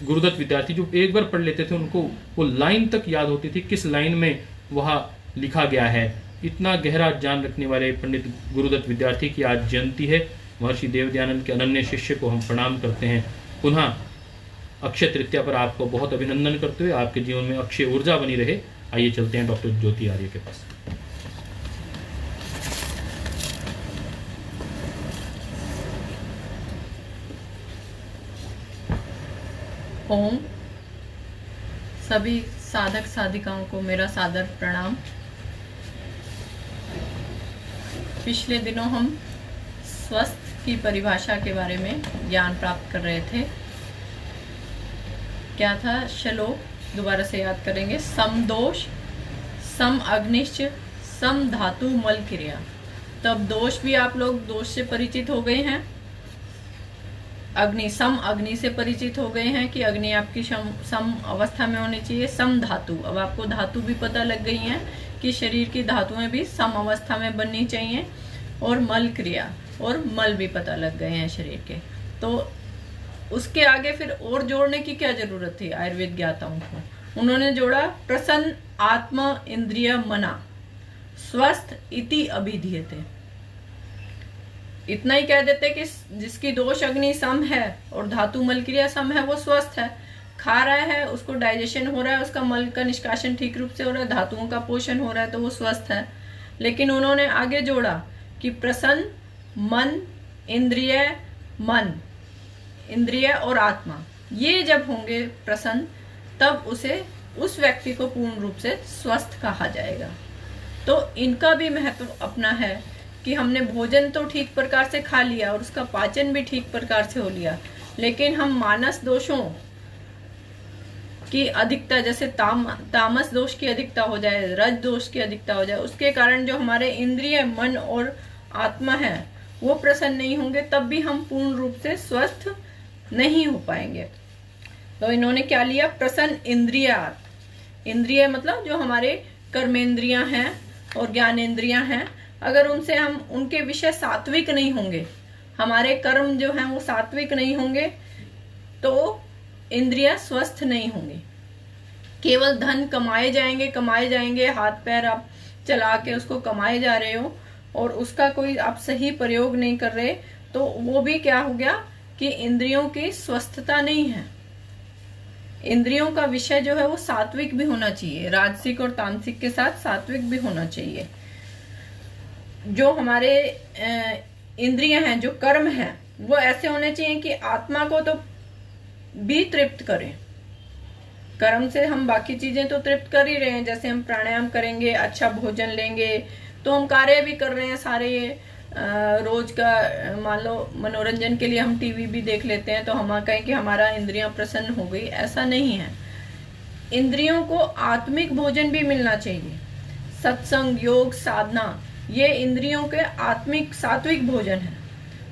गुरुदत्त विद्यार्थी जो एक बार पढ़ लेते थे उनको वो लाइन तक याद होती थी, किस लाइन में वह लिखा गया है। इतना गहरा ज्ञान रखने वाले पंडित गुरुदत्त विद्यार्थी की आज जयंती है। महर्षि देवदयानंद के अनन्य शिष्य को हम प्रणाम करते हैं। पुनः अक्षय तृतीया पर आपको बहुत अभिनंदन करते हुए आपके जीवन में अक्षय ऊर्जा बनी रहे। आइए चलते हैं डॉक्टर ज्योति आर्य के पास। ओम। सभी साधक साधिकाओं को मेरा सादर प्रणाम। पिछले दिनों हम स्वस्थ की परिभाषा के बारे में ज्ञान प्राप्त कर रहे थे। क्या था श्लोक, दोबारा से याद करेंगे। सम दोष, सम अग्निश्च, सम धातु मल क्रिया। तब दोष भी आप लोग दोष से परिचित हो गए हैं, अग्नि, सम अग्नि से परिचित हो गए हैं कि अग्नि आपकी सम अवस्था में होनी चाहिए। सम धातु, अब आपको धातु भी पता लग गई है कि शरीर की धातुएं भी सम अवस्था में बननी चाहिए। और मल क्रिया और मल भी पता लग गए हैं शरीर के। तो उसके आगे फिर और जोड़ने की क्या जरूरत थी आयुर्वेद ज्ञाताओं को। उन्होंने जोड़ा प्रसन्न आत्मा इंद्रिय मना स्वस्थ इति अभिधीयते। इतना ही कह देते कि जिसकी दोष अग्नि सम है और धातु मल क्रिया सम है वो स्वस्थ है, खा रहा है, उसको डाइजेशन हो रहा है, उसका मल का निष्कासन ठीक रूप से हो रहा है, धातुओं का पोषण हो रहा है, तो वो स्वस्थ है। लेकिन उन्होंने आगे जोड़ा कि प्रसन्न मन, इंद्रिय, मन, इंद्रिय और आत्मा, ये जब होंगे प्रसन्न, तब उसे, उस व्यक्ति को पूर्ण रूप से स्वस्थ कहा जाएगा। तो इनका भी महत्व अपना है कि हमने भोजन तो ठीक प्रकार से खा लिया और उसका पाचन भी ठीक प्रकार से हो लिया, लेकिन हम मानस दोषों की अधिकता, जैसे तामस दोष की अधिकता हो जाए, रज दोष की अधिकता हो जाए, उसके कारण जो हमारे इंद्रिय, मन और आत्मा है वो प्रसन्न नहीं होंगे, तब भी हम पूर्ण रूप से स्वस्थ नहीं हो पाएंगे। तो इन्होंने क्या लिया, प्रसन्न इंद्रियात। इंद्रिय मतलब जो हमारे कर्मेंद्रियां हैं और ज्ञानेंद्रियां हैं, अगर उनसे हम, उनके विषय सात्विक नहीं होंगे, हमारे कर्म जो हैं वो सात्विक नहीं होंगे, तो इंद्रियां स्वस्थ नहीं होंगी। केवल धन कमाए जाएंगे, हाथ पैर आप चला के उसको कमाए जा रहे हो, और उसका कोई आप सही प्रयोग नहीं कर रहे, तो वो भी क्या हो गया कि इंद्रियों की स्वस्थता नहीं है। इंद्रियों का विषय जो है वो सात्विक भी होना चाहिए, राजसिक और तामसिक के साथ सात्विक भी होना चाहिए। जो हमारे इंद्रियां हैं, जो कर्म हैं, वो ऐसे होने चाहिए कि आत्मा को तो भी तृप्त करें। कर्म से हम बाकी चीजें तो तृप्त कर ही रहे हैं, जैसे हम प्राणायाम करेंगे, अच्छा भोजन लेंगे, तो हम कार्य भी कर रहे हैं सारे। रोज का मान लो मनोरंजन के लिए हम टीवी भी देख लेते हैं, तो हम कहें कि हमारा इंद्रियां प्रसन्न हो गई, ऐसा नहीं है। इंद्रियों को आत्मिक भोजन भी मिलना चाहिए। सत्संग, योग, साधना, ये इंद्रियों के आत्मिक सात्विक भोजन है।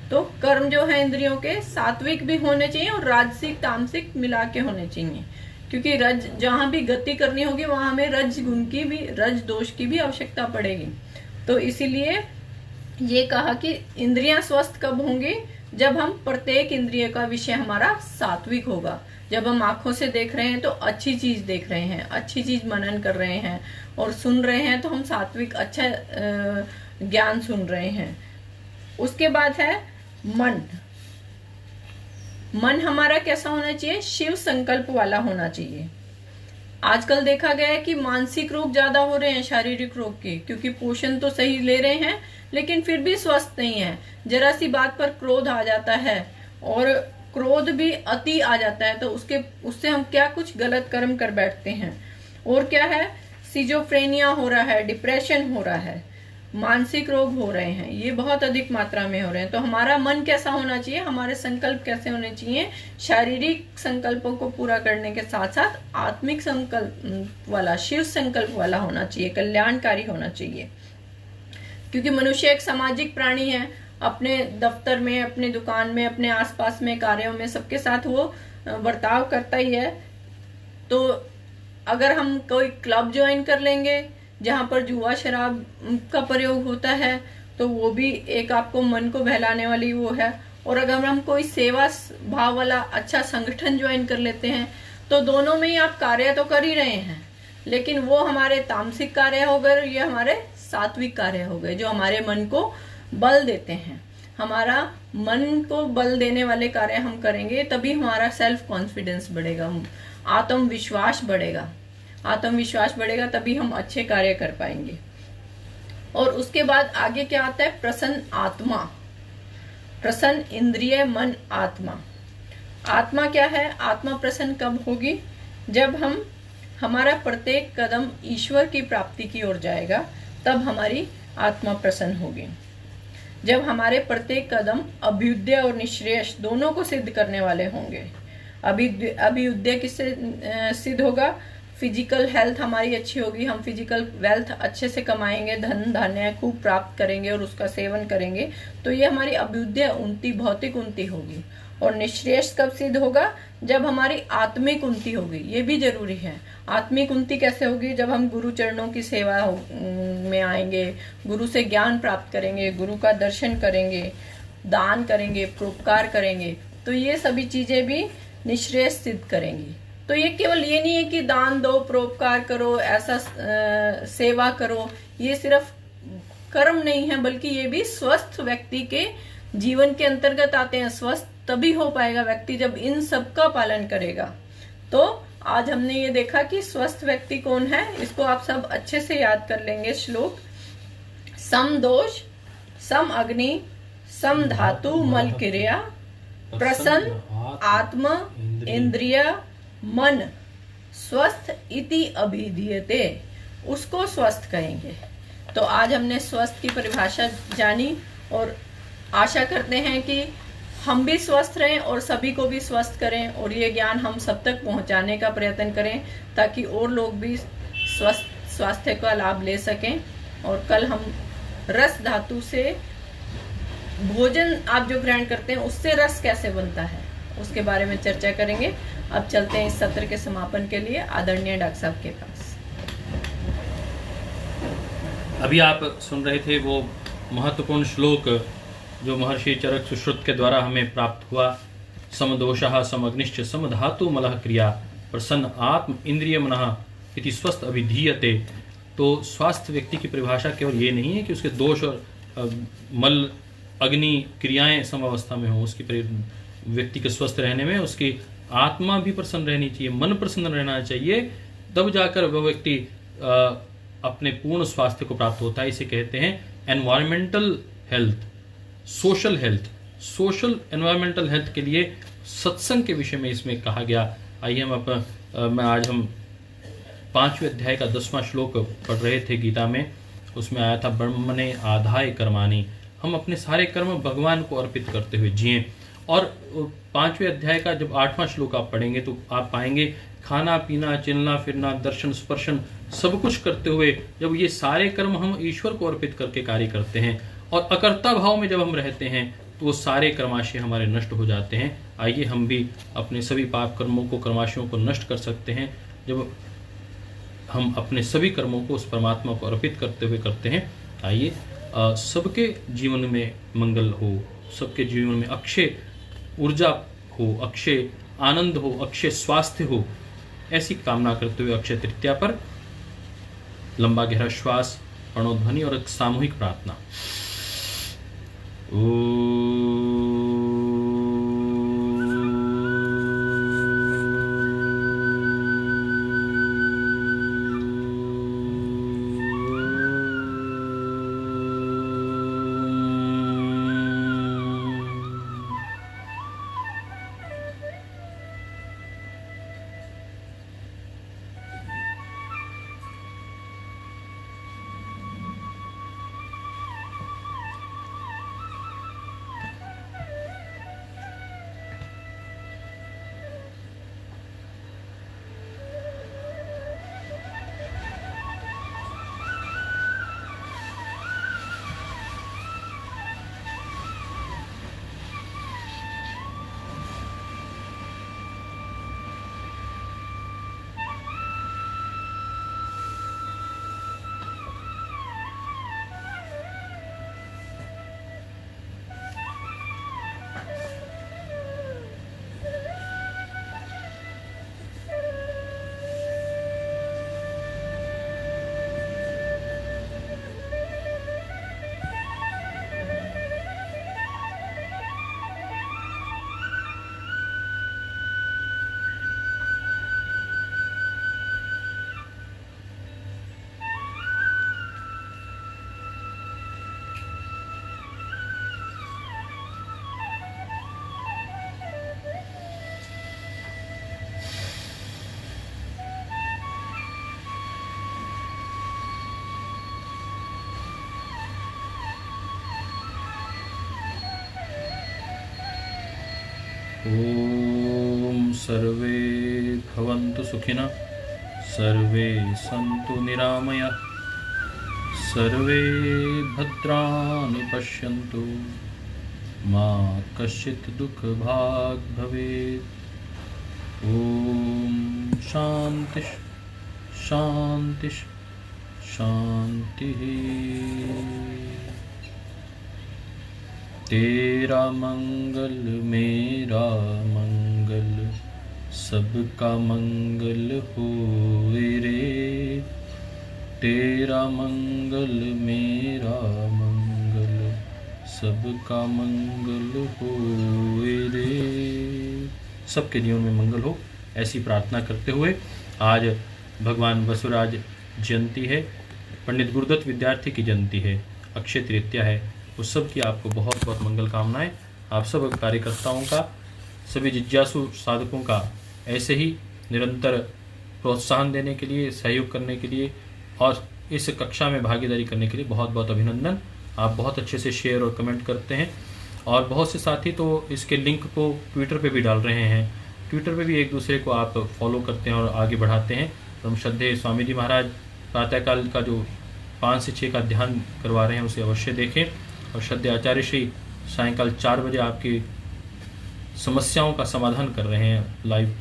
तो कर्म जो है इंद्रियों के सात्विक भी होने चाहिए और राजसिक तामसिक मिला के होने चाहिए, क्योंकि रज जहां भी गति करनी होगी वहां हमें रज गुण की भी, रज दोष की भी आवश्यकता पड़ेगी। तो इसीलिए ये कहा कि इंद्रियां स्वस्थ कब होंगी, जब हम प्रत्येक इंद्रिय का विषय हमारा सात्विक होगा। जब हम आंखों से देख रहे हैं तो अच्छी चीज देख रहे हैं, अच्छी चीज मनन कर रहे हैं, और सुन रहे हैं तो हम सात्विक अच्छा ज्ञान सुन रहे हैं। उसके बाद है मन। मन हमारा कैसा होना चाहिए? शिव संकल्प वाला होना चाहिए। आजकल देखा गया है कि मानसिक रोग ज्यादा हो रहे हैं शारीरिक रोग के, क्योंकि पोषण तो सही ले रहे हैं लेकिन फिर भी स्वस्थ नहीं है। जरा सी बात पर क्रोध आ जाता है, और क्रोध भी अति आ जाता है, तो उससे हम क्या कुछ गलत कर्म कर बैठते हैं। और क्या है, सिजोफ्रेनिया हो रहा है, डिप्रेशन हो रहा है, मानसिक रोग हो रहे हैं, ये बहुत अधिक मात्रा में हो रहे हैं। तो हमारा मन कैसा होना चाहिए, हमारे संकल्प कैसे होने चाहिए? शारीरिक संकल्पों को पूरा करने के साथ साथ आत्मिक संकल्प वाला, शिव संकल्प वाला होना चाहिए, कल्याणकारी होना चाहिए। क्योंकि मनुष्य एक सामाजिक प्राणी है, अपने दफ्तर में, अपने दुकान में, अपने आसपास में, कार्यों में सबके साथ वो बर्ताव करता ही है। तो अगर हम कोई क्लब ज्वाइन कर लेंगे जहां पर जुआ शराब का प्रयोग होता है, तो वो भी एक आपको मन को बहलाने वाली वो है। और अगर हम कोई सेवा भाव वाला अच्छा संगठन ज्वाइन कर लेते हैं, तो दोनों में ही आप कार्य तो कर ही रहे हैं, लेकिन वो हमारे तामसिक कार्य हो गए, ये हमारे सात्विक कार्य हो गए, जो हमारे मन को बल देते हैं। हमारा मन को बल देने वाले कार्य हम करेंगे, तभी हमारा सेल्फ कॉन्फिडेंस बढ़ेगा, आत्मविश्वास बढ़ेगा। आत्मविश्वास बढ़ेगा तभी हम अच्छे कार्य कर पाएंगे। और उसके बाद आगे क्या आता है? प्रसन्न आत्मा। प्रसन्न इंद्रिय, मन, आत्मा। आत्मा क्या है? आत्मा प्रसन्न कब होगी? जब हमारा प्रत्येक कदम ईश्वर की प्राप्ति की ओर जाएगा, तब हमारी आत्मा प्रसन्न होगी। जब हमारे प्रत्येक कदम अभ्युदय और निःश्रेयस दोनों को सिद्ध करने वाले होंगे। अभ्युदय किससे सिद्ध होगा? फिजिकल हेल्थ हमारी अच्छी होगी, हम फिजिकल वेल्थ अच्छे से कमाएंगे, धन धान्य खूब प्राप्त करेंगे और उसका सेवन करेंगे, तो ये हमारी अभ्युदय उन्नति, भौतिक उन्नति होगी। और निःश्रेयस कब सिद्ध होगा? जब हमारी आत्मिक उन्नति होगी। ये भी जरूरी है। आत्मिक उन्नति कैसे होगी? जब हम गुरु चरणों की सेवा में आएंगे, गुरु से ज्ञान प्राप्त करेंगे, गुरु का दर्शन करेंगे, दान करेंगे, परोपकार करेंगे, तो ये सभी चीजें भी निःश्रेयस सिद्ध करेंगी। तो ये केवल ये नहीं है कि दान दो, परोपकार करो, ऐसा सेवा करो, ये सिर्फ कर्म नहीं है, बल्कि ये भी स्वस्थ व्यक्ति के जीवन के अंतर्गत आते हैं। स्वस्थ तभी हो पाएगा व्यक्ति जब इन सब का पालन करेगा। तो आज हमने ये देखा कि स्वस्थ व्यक्ति कौन है, इसको आप सब अच्छे से याद कर लेंगे। श्लोक: सम दोष, सम अग्नि, सम धातु मल क्रिया, प्रसन्न आत्मा इंद्रिय मन, स्वस्थ इति अभिधीयते, उसको स्वस्थ कहेंगे। तो आज हमने स्वस्थ की परिभाषा जानी, और आशा करते हैं कि हम भी स्वस्थ रहें और सभी को भी स्वस्थ करें, और ये ज्ञान हम सब तक पहुंचाने का प्रयत्न करें, ताकि और लोग भी स्वस्थ स्वास्थ्य का लाभ ले सकें। और कल हम रस धातु से भोजन आप जो ग्रहण करते हैं उससे रस कैसे बनता है, उसके बारे में चर्चा करेंगे। अब चलते हैं इस सत्र के समापन के लिए आदरणीय डॉक्टर साहब के पास। अभी आप सुन रहे थे वो महत्वपूर्ण श्लोक जो महर्षि चरक सुश्रुत के द्वारा हमें प्राप्त हुआ। समदोषः समअग्निश्च समधातु मलः क्रिया, प्रसन्न आत्म इंद्रिय मनः इति स्वस्थ अभिधीयते। तो स्वास्थ्य व्यक्ति की परिभाषा केवल ये नहीं है कि उसके दोष और मल अग्नि क्रियाएं समावस्था में हो, उसकी व्यक्ति के स्वस्थ रहने में उसकी आत्मा भी प्रसन्न रहनी चाहिए, मन प्रसन्न रहना चाहिए, तब जाकर वह व्यक्ति अपने पूर्ण स्वास्थ्य को प्राप्त होता है। इसे कहते हैं environmental health, social health. Social environmental health के लिए सत्संग के विषय में इसमें कहा गया। आइए हम आज हम 5वें अध्याय का 10वां श्लोक पढ़ रहे थे गीता में। उसमें आया था ब्रह्मणे आधाय कर्माणि, हम अपने सारे कर्म भगवान को अर्पित करते हुए जिएं। और 5वें अध्याय का जब 8वां श्लोक आप पढ़ेंगे तो आप पाएंगे खाना पीना चलना फिरना दर्शन स्पर्शन सब कुछ करते हुए जब ये सारे कर्म हम ईश्वर को अर्पित करके कार्य करते हैं और अकर्ता भाव में जब हम रहते हैं तो वो सारे कर्माशय हमारे नष्ट हो जाते हैं। आइए हम भी अपने सभी पाप कर्मों को, कर्माशयों को नष्ट कर सकते हैं जब हम अपने सभी कर्मों को उस परमात्मा को अर्पित करते हुए करते हैं। आइए सबके जीवन में मंगल हो, सबके जीवन में अक्षय ऊर्जा हो, अक्षय आनंद हो, अक्षय स्वास्थ्य हो, ऐसी कामना करते हुए अक्षय तृतीया पर लंबा गहरा श्वास, प्रणोध्वनि और एक सामूहिक प्रार्थना। ओम सर्वे भवन्तु सुखिनः, सर्वे सन्तु निरामयाः, सर्वे भद्राणि पश्यन्तु, मा कश्चित् दुःखभाग् भवेत्। ओम शांति शांति शांति। तेरा मंगल मेरा मंगल, सबका मंगल होए रे। तेरा मंगल मेरा मंगल, सबका मंगल होए रे। सबके जीवन में मंगल हो, ऐसी प्रार्थना करते हुए आज भगवान बसवराज जयंती है, पंडित गुरुदत्त विद्यार्थी की जयंती है, अक्षय तृतीया है। उस सब की आपको बहुत बहुत मंगल कामनाएं। आप सब कार्यकर्ताओं का, सभी जिज्ञासु साधकों का ऐसे ही निरंतर प्रोत्साहन देने के लिए, सहयोग करने के लिए और इस कक्षा में भागीदारी करने के लिए बहुत बहुत अभिनंदन। आप बहुत अच्छे से शेयर और कमेंट करते हैं और बहुत से साथी तो इसके लिंक को ट्विटर पे भी डाल रहे हैं। ट्विटर पे भी एक दूसरे को आप फॉलो करते हैं और आगे बढ़ाते हैं। परम श्रद्धेय स्वामी जी महाराज प्रातःकाल का जो 5 से 6 का ध्यान करवा रहे हैं उसे अवश्य देखें। और श्रद्धेय आचार्य श्री सायंकाल 4 बजे आपकी समस्याओं का समाधान कर रहे हैं लाइव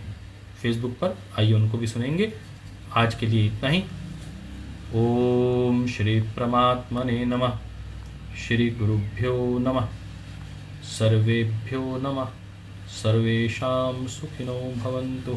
फेसबुक पर, आइए उनको भी सुनेंगे। आज के लिए इतना ही। ओम श्री परमात्मने नमः। श्री गुरुभ्यो नमः। सर्वेभ्यो नमः। सर्वेषां सुखिनो भवन्तु।